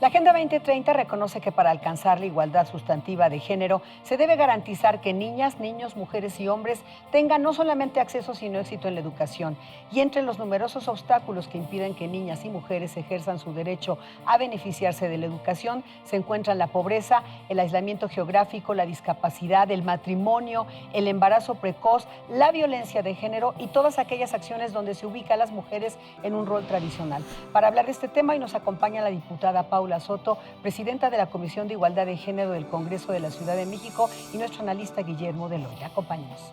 La Agenda 2030 reconoce que para alcanzar la igualdad sustantiva de género se debe garantizar que niñas, niños, mujeres y hombres tengan no solamente acceso sino éxito en la educación. Y entre los numerosos obstáculos que impiden que niñas y mujeres ejerzan su derecho a beneficiarse de la educación se encuentran la pobreza, el aislamiento geográfico, la discapacidad, el matrimonio, el embarazo precoz, la violencia de género y todas aquellas acciones donde se ubica a las mujeres en un rol tradicional. Para hablar de este tema hoy nos acompaña la diputada Paula Soto, presidenta de la Comisión de Igualdad de Género del Congreso de la Ciudad de México, y nuestro analista Guillermo de Loya. Acompáñenos.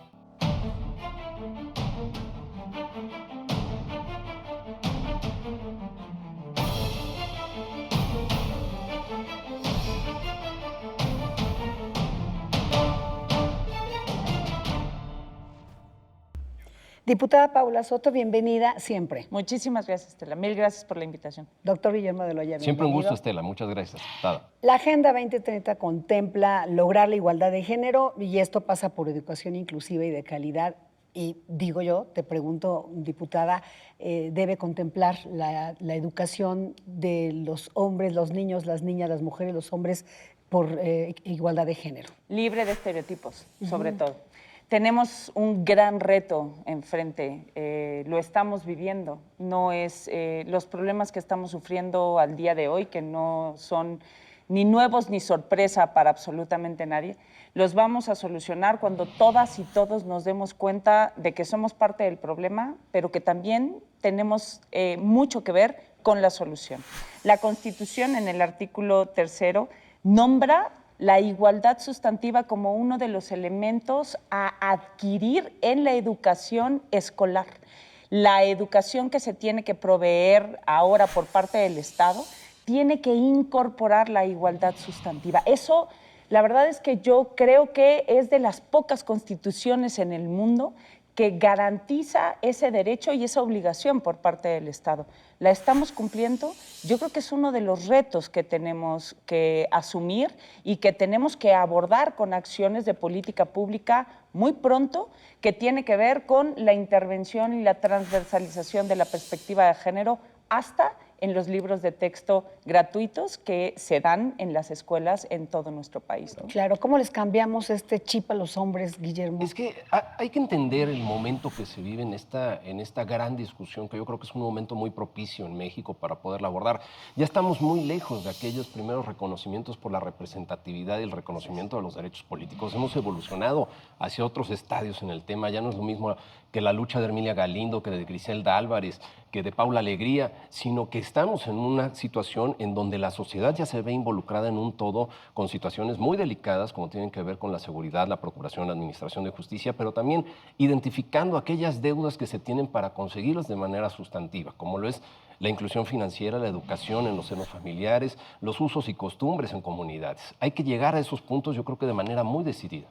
Diputada Paula Soto, bienvenida siempre. Muchísimas gracias, Estela. Mil gracias por la invitación. Doctor Guillermo de Loya, bienvenido. Siempre un gusto, Estela. Muchas gracias, diputada. La Agenda 2030 contempla lograr la igualdad de género y esto pasa por educación inclusiva y de calidad. Y digo yo, te pregunto, diputada, ¿debe contemplar la educación de los hombres, los niños, las niñas, las mujeres, los hombres por igualdad de género? Libre de estereotipos, sobre todo. Tenemos un gran reto enfrente, lo estamos viviendo. No es los problemas que estamos sufriendo al día de hoy, que no son ni nuevos ni sorpresa para absolutamente nadie, los vamos a solucionar cuando todas y todos nos demos cuenta de que somos parte del problema, pero que también tenemos mucho que ver con la solución. La Constitución, en el artículo 3, nombra la igualdad sustantiva como uno de los elementos a adquirir en la educación escolar. La educación que se tiene que proveer ahora por parte del Estado tiene que incorporar la igualdad sustantiva. Eso, la verdad es que yo creo que es de las pocas constituciones en el mundo que garantiza ese derecho y esa obligación por parte del Estado. ¿La estamos cumpliendo? Yo creo que es uno de los retos que tenemos que asumir y que tenemos que abordar con acciones de política pública muy pronto, que tiene que ver con la intervención y la transversalización de la perspectiva de género hasta en los libros de texto gratuitos que se dan en las escuelas en todo nuestro país, ¿no? Claro, ¿cómo les cambiamos este chip a los hombres, Guillermo? Es que hay que entender el momento que se vive en esta gran discusión, que yo creo que es un momento muy propicio en México para poderla abordar. Ya estamos muy lejos de aquellos primeros reconocimientos por la representatividad y el reconocimiento de los derechos políticos. Hemos evolucionado hacia otros estadios en el tema. Ya no es lo mismo que la lucha de Herminia Galindo, que de Griselda Álvarez, que de Paula Alegría, sino que estamos en una situación en donde la sociedad ya se ve involucrada en un todo con situaciones muy delicadas, como tienen que ver con la seguridad, la procuración, la administración de justicia, pero también identificando aquellas deudas que se tienen para conseguirlas de manera sustantiva, como lo es la inclusión financiera, la educación en los senos familiares, los usos y costumbres en comunidades. Hay que llegar a esos puntos, yo creo que de manera muy decidida.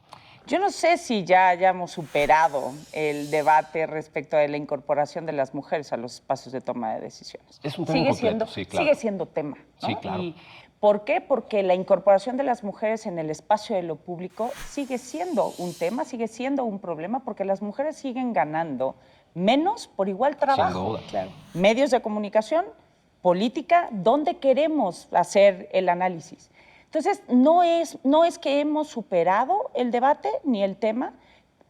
Yo no sé si ya hayamos superado el debate respecto de la incorporación de las mujeres a los espacios de toma de decisiones. Es un tema completo, sí, claro. Sigue siendo tema, ¿no? Sí, claro. ¿Y por qué? Porque la incorporación de las mujeres en el espacio de lo público sigue siendo un tema, sigue siendo un problema, porque las mujeres siguen ganando menos por igual trabajo. Sin duda, claro. Medios de comunicación, política, ¿dónde queremos hacer el análisis? Entonces, no es que hemos superado el debate ni el tema,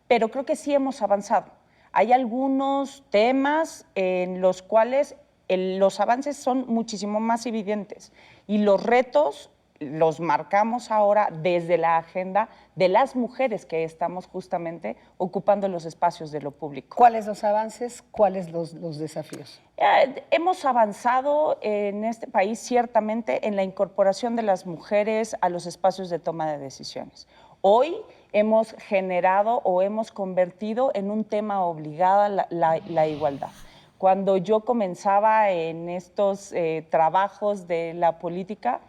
pero creo que sí hemos avanzado. Hay algunos temas en los cuales los avances son muchísimo más evidentes y los retos los marcamos ahora desde la agenda de las mujeres que estamos justamente ocupando los espacios de lo público. ¿Cuáles los avances? ¿Cuáles los desafíos? Hemos avanzado en este país ciertamente en la incorporación de las mujeres a los espacios de toma de decisiones. Hoy hemos generado o hemos convertido en un tema obligado la igualdad. Cuando yo comenzaba en estos trabajos de la política,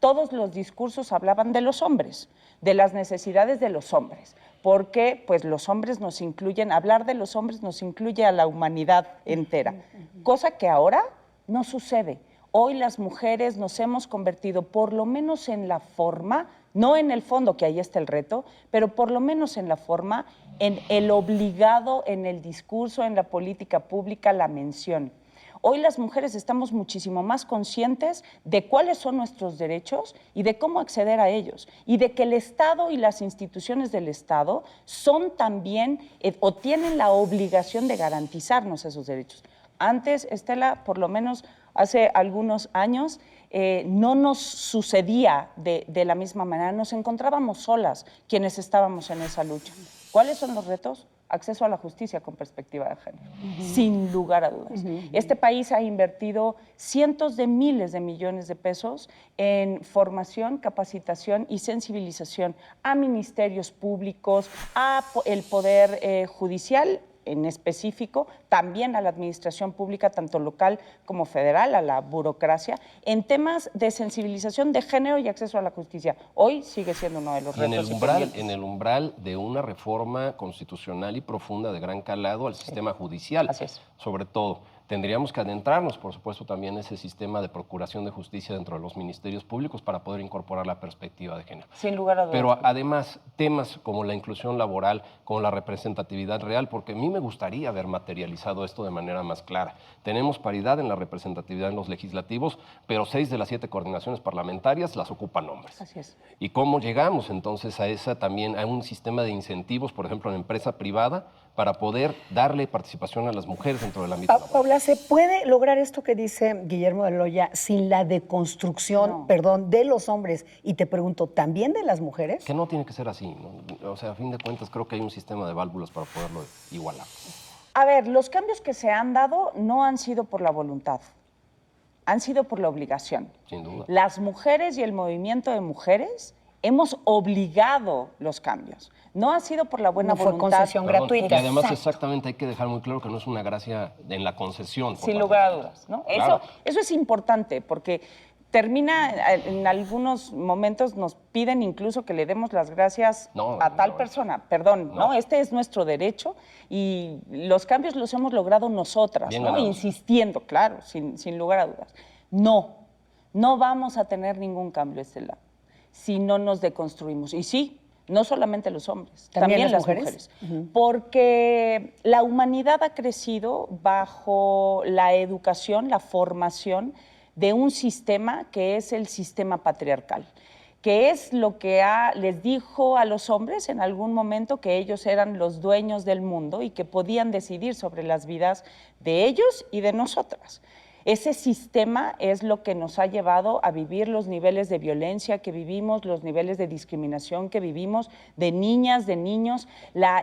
todos los discursos hablaban de los hombres, de las necesidades de los hombres, porque pues los hombres nos incluyen, hablar de los hombres nos incluye a la humanidad entera, cosa que ahora no sucede. Hoy las mujeres nos hemos convertido, por lo menos en la forma, no en el fondo, que ahí está el reto, pero por lo menos en la forma, en el obligado, en el discurso, en la política pública, la mención. Hoy las mujeres estamos muchísimo más conscientes de cuáles son nuestros derechos y de cómo acceder a ellos, y de que el Estado y las instituciones del Estado son también o tienen la obligación de garantizarnos esos derechos. Antes, Estela, por lo menos hace algunos años, no nos sucedía de la misma manera, nos encontrábamos solas quienes estábamos en esa lucha. ¿Cuáles son los retos? Acceso a la justicia con perspectiva de género, sin lugar a dudas. Este país ha invertido cientos de miles de millones de pesos en formación, capacitación y sensibilización a ministerios públicos, a el Poder Judicial en específico, también a la administración pública, tanto local como federal, a la burocracia, en temas de sensibilización de género y acceso a la justicia. Hoy sigue siendo uno de los retos. En el umbral de una reforma constitucional y profunda de gran calado al sistema judicial, Así es. sobre todo. Tendríamos que adentrarnos, por supuesto, también en ese sistema de procuración de justicia dentro de los ministerios públicos para poder incorporar la perspectiva de género. Sin lugar a dudas. Pero además, temas como la inclusión laboral, como la representatividad real, porque a mí me gustaría haber materializado esto de manera más clara. Tenemos paridad en la representatividad en los legislativos, pero 6 de las 7 coordinaciones parlamentarias las ocupan hombres. Así es. ¿Y cómo llegamos entonces a esa también, a un sistema de incentivos, por ejemplo, en empresa privada, para poder darle participación a las mujeres dentro del ámbito laboral? Paula, ¿se puede lograr esto que dice Guillermo de Loya sin la deconstrucción, de los hombres? Y te pregunto, ¿también de las mujeres? Que no tiene que ser así, ¿no? O sea, a fin de cuentas, creo que hay un sistema de válvulas para poderlo igualar. A ver, los cambios que se han dado no han sido por la voluntad, han sido por la obligación. Sin duda. Las mujeres y el movimiento de mujeres hemos obligado los cambios. No ha sido por la buena voluntad. No fue concesión gratuita. Y además, exactamente, hay que dejar muy claro que no es una gracia en la concesión. Sin lugar a dudas, ¿no? Claro. Eso es importante porque termina, en algunos momentos nos piden incluso que le demos las gracias a tal persona. Perdón, ¿no? Este es nuestro derecho y los cambios los hemos logrado nosotras, Bien ¿no? ganados. Insistiendo, claro, sin lugar a dudas. No vamos a tener ningún cambio, Estela, si no nos deconstruimos. Y sí, no solamente los hombres, también las mujeres. Porque la humanidad ha crecido bajo la educación, la formación de un sistema que es el sistema patriarcal, que es lo que les dijo a los hombres en algún momento que ellos eran los dueños del mundo y que podían decidir sobre las vidas de ellos y de nosotras. Ese sistema es lo que nos ha llevado a vivir los niveles de violencia que vivimos, los niveles de discriminación que vivimos, de niñas, de niños,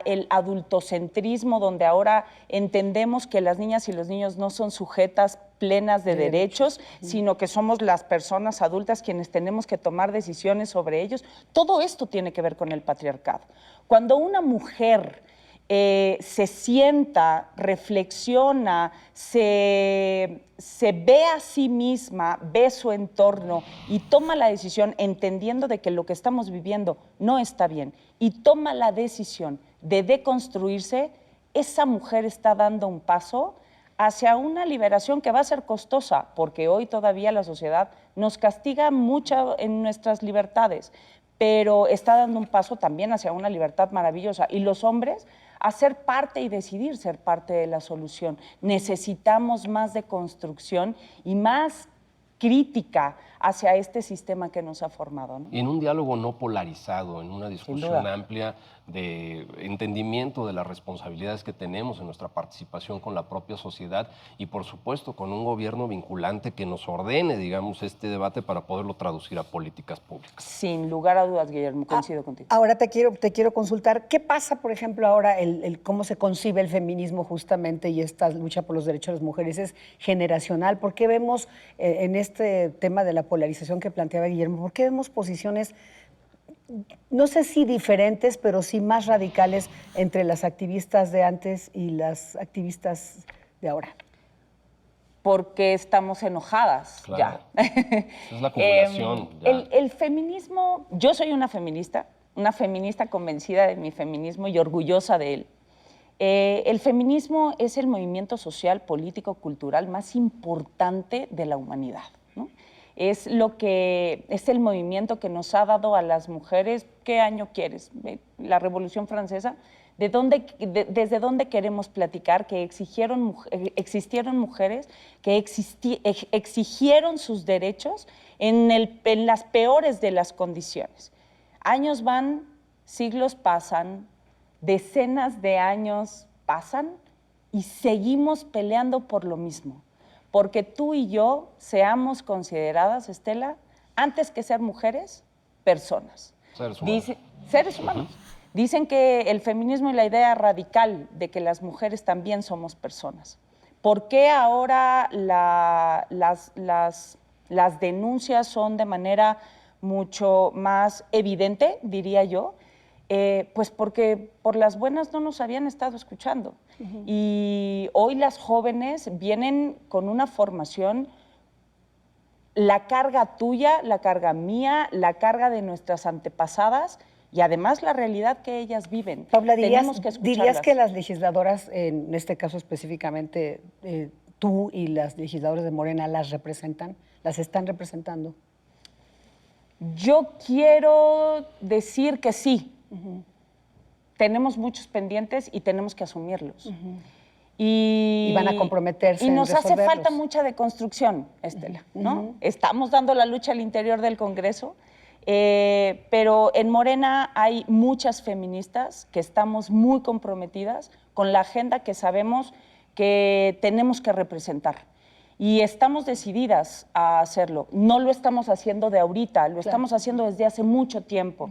el adultocentrismo, donde ahora entendemos que las niñas y los niños no son sujetas plenas de derechos, sino que somos las personas adultas quienes tenemos que tomar decisiones sobre ellos. Todo esto tiene que ver con el patriarcado. Cuando una mujer se sienta, reflexiona, se ve a sí misma, ve su entorno y toma la decisión entendiendo de que lo que estamos viviendo no está bien y toma la decisión de deconstruirse, esa mujer está dando un paso hacia una liberación que va a ser costosa, porque hoy todavía la sociedad nos castiga mucho en nuestras libertades, pero está dando un paso también hacia una libertad maravillosa. Y los hombres, a ser parte y decidir ser parte de la solución. Necesitamos más deconstrucción y más crítica hacia este sistema que nos ha formado, ¿no? Y en un diálogo no polarizado, en una discusión amplia de entendimiento de las responsabilidades que tenemos en nuestra participación con la propia sociedad y, por supuesto, con un gobierno vinculante que nos ordene, digamos, este debate para poderlo traducir a políticas públicas. Sin lugar a dudas, Guillermo, coincido contigo. Ahora te quiero consultar, ¿qué pasa, por ejemplo, ahora cómo se concibe el feminismo justamente y esta lucha por los derechos de las mujeres? ¿Es generacional? ¿Por qué vemos en este tema de la polarización que planteaba Guillermo, por qué vemos posiciones, no sé si diferentes, pero sí más radicales entre las activistas de antes y las activistas de ahora? Porque estamos enojadas, claro. ya. Es la acumulación. El feminismo, yo soy una feminista convencida de mi feminismo y orgullosa de él. El feminismo es el movimiento social, político, cultural más importante de la humanidad, ¿no? es el movimiento que nos ha dado a las mujeres. ¿Qué año quieres? La Revolución Francesa. ¿Desde dónde queremos platicar? Que existieron mujeres que exigieron sus derechos en las peores de las condiciones. Años van, siglos pasan, decenas de años pasan y seguimos peleando por lo mismo. Porque tú y yo seamos consideradas, Estela, antes que ser mujeres, personas. Seres humanos. Seres humanos. Dicen que el feminismo y la idea radical de que las mujeres también somos personas. ¿Por qué ahora las denuncias son de manera mucho más evidente, diría yo? Pues porque por las buenas no nos habían estado escuchando. Y hoy las jóvenes vienen con una formación, la carga tuya, la carga mía, la carga de nuestras antepasadas y además la realidad que ellas viven. Paula, tenemos que escucharlas. ¿Dirías que las legisladoras, en este caso específicamente tú y las legisladoras de Morena, las representan, las están representando? Yo quiero decir que sí. Tenemos muchos pendientes y tenemos que asumirlos. Y van a comprometerse. Y nos en hace falta mucha deconstrucción, Estela, ¿no? Estamos dando la lucha al interior del Congreso, pero en Morena hay muchas feministas que estamos muy comprometidas con la agenda que sabemos que tenemos que representar. Y estamos decididas a hacerlo. No lo estamos haciendo de ahorita, lo estamos haciendo desde hace mucho tiempo.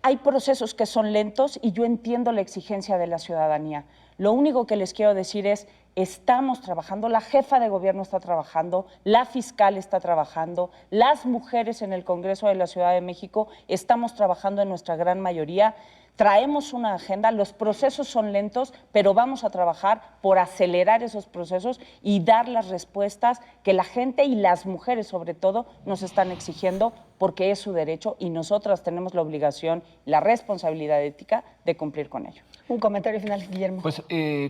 Hay procesos que son lentos y yo entiendo la exigencia de la ciudadanía. Lo único que les quiero decir es, estamos trabajando, la jefa de gobierno está trabajando, la fiscal está trabajando, las mujeres en el Congreso de la Ciudad de México estamos trabajando en nuestra gran mayoría. Traemos una agenda, los procesos son lentos, pero vamos a trabajar por acelerar esos procesos y dar las respuestas que la gente y las mujeres sobre todo nos están exigiendo porque es su derecho y nosotras tenemos la obligación, la responsabilidad ética de cumplir con ello. Un comentario final, Guillermo. Pues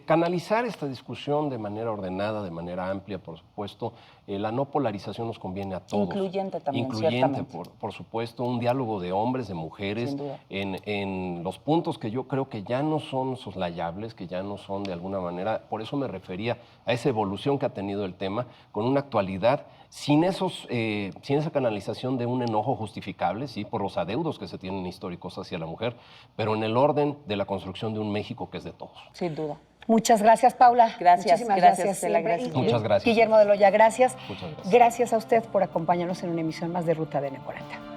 canalizar esta discusión de manera ordenada, de manera amplia, por supuesto. La no polarización nos conviene a todos. Incluyente también, Incluyente, ciertamente. por supuesto, un diálogo de hombres, de mujeres, en los puntos que yo creo que ya no son soslayables, que ya no son de alguna manera, por eso me refería a esa evolución que ha tenido el tema, con una actualidad sin esa canalización de un enojo justificable, ¿sí? Por los adeudos que se tienen históricos hacia la mujer, pero en el orden de la construcción de un México que es de todos. Sin duda. Muchas gracias, Paula. Gracias. Muchísimas Gracias. Muchas gracias. Guillermo de Loya, gracias. Muchas gracias. Gracias a usted por acompañarnos en una emisión más de Ruta de N40.